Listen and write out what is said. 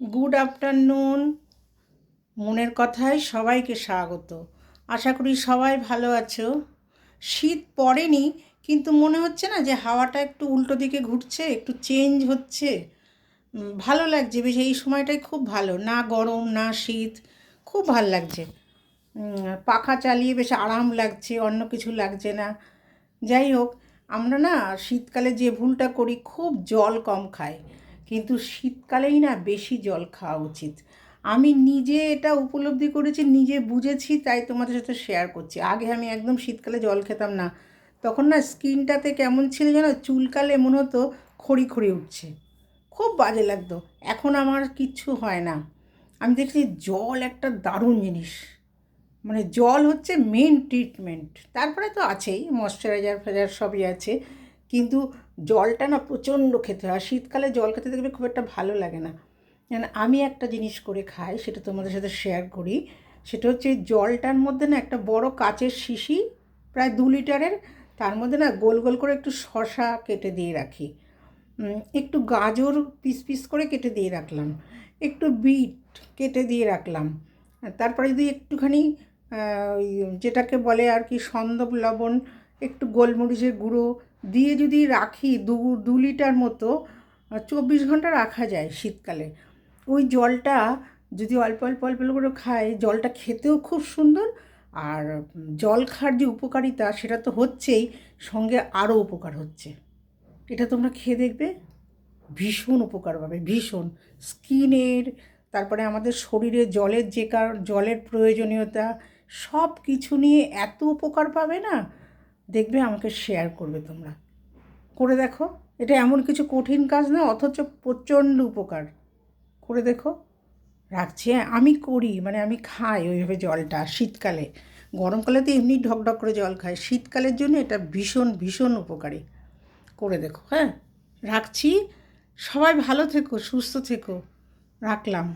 Good afternoon. মনের কথায় সবাইকে স্বাগত। আশা করি সবাই ভালো আছো। শীত পড়েনি, কিন্তু মনে হচ্ছে না যে হাওয়াটা একটু উল্টো দিকে ঘুরছে, একটু চেঞ্জ হচ্ছে। ভালো লাগছে বেশ, এই সময়টাই খুব ভালো, না গরম না শীত, খুব ভাল লাগছে। পাখা চালিয়ে বেশ আরাম লাগছে, অন্য কিছু লাগছে না। যাই হোক, আমরা না শীতকালে যে ভুলটা করি, খুব জল কম খাই, কিন্তু শীতকালেই না বেশি জল খাওয়া উচিত। আমি নিজে এটা উপলব্ধি করেছি, নিজে বুঝেছি, তাই তোমাদের সাথে শেয়ার করছি। আগে আমি একদম শীতকালে জল খেতাম না, তখন না স্কিনটাতে কেমন ছিল যেন, চুলকালে মনে হতো খড়ি খড়ি উঠছে, খুব বাজে লাগতো। এখন আমার কিচ্ছু হয় না। আমি দেখছি জল একটা দারুণ জিনিস, মানে জল হচ্ছে মেন ট্রিটমেন্ট। তারপরে তো আছেই ময়শ্চারাইজার ফেজার সবই আছে, কিন্তু জলটা না প্রচণ্ড খেতে হয়। শীতকালে জল খেতে দেখবে খুব একটা ভালো লাগে না। মানে আমি একটা জিনিস করে খাই, সেটা তোমাদের সাথে শেয়ার করি। সেটা হচ্ছে জলটার মধ্যে না একটা বড় কাচের শিশি, প্রায় 2 লিটারের, তার মধ্যে না গোল গোল করে একটু শসা কেটে দিয়ে রাখি, একটু গাজর পিস পিস করে কেটে দিয়ে রাখলাম, একটু বিট কেটে দিয়ে রাখলাম। তারপরে যদি একটুখানি ওই যেটাকে বলে আর কি সন্দব লবণ, একটু গোলমরিচের গুঁড়ো দিয়ে যদি রাখি, 2 লিটার মতো, 24 ঘন্টা রাখা যায় শীতকালে। ওই জলটা যদি অল্প অল্প অল্প অল্প করে খাই, জলটা খেতেও খুব সুন্দর। আর জল খাওয়ার যে উপকারিতা সেটা তো হচ্ছেই, সঙ্গে আরও উপকার হচ্ছে। এটা তোমরা খেয়ে দেখবে, ভীষণ উপকার পাবে, ভীষণ। স্কিনের, তারপরে আমাদের শরীরে জলের জলের প্রয়োজনীয়তা, সব কিছু নিয়ে এত উপকার পাবে না, দেখবে আমাকে শেয়ার করবে তোমরা। করে দেখো, এটা এমন কিছু কঠিন কাজ না, অথচ প্রচণ্ড উপকার। করে দেখো। রাখছি, হ্যাঁ, আমি করি, মানে আমি খাই ওইভাবে জলটা শীতকালে। গরমকালে তো এমনি ঢকঢক করে জল খাই, শীতকালের জন্য এটা ভীষণ ভীষণ উপকারী। করে দেখো, হ্যাঁ। রাখছি। সবাই ভালো থেকো, সুস্থ থেকো। রাখলাম।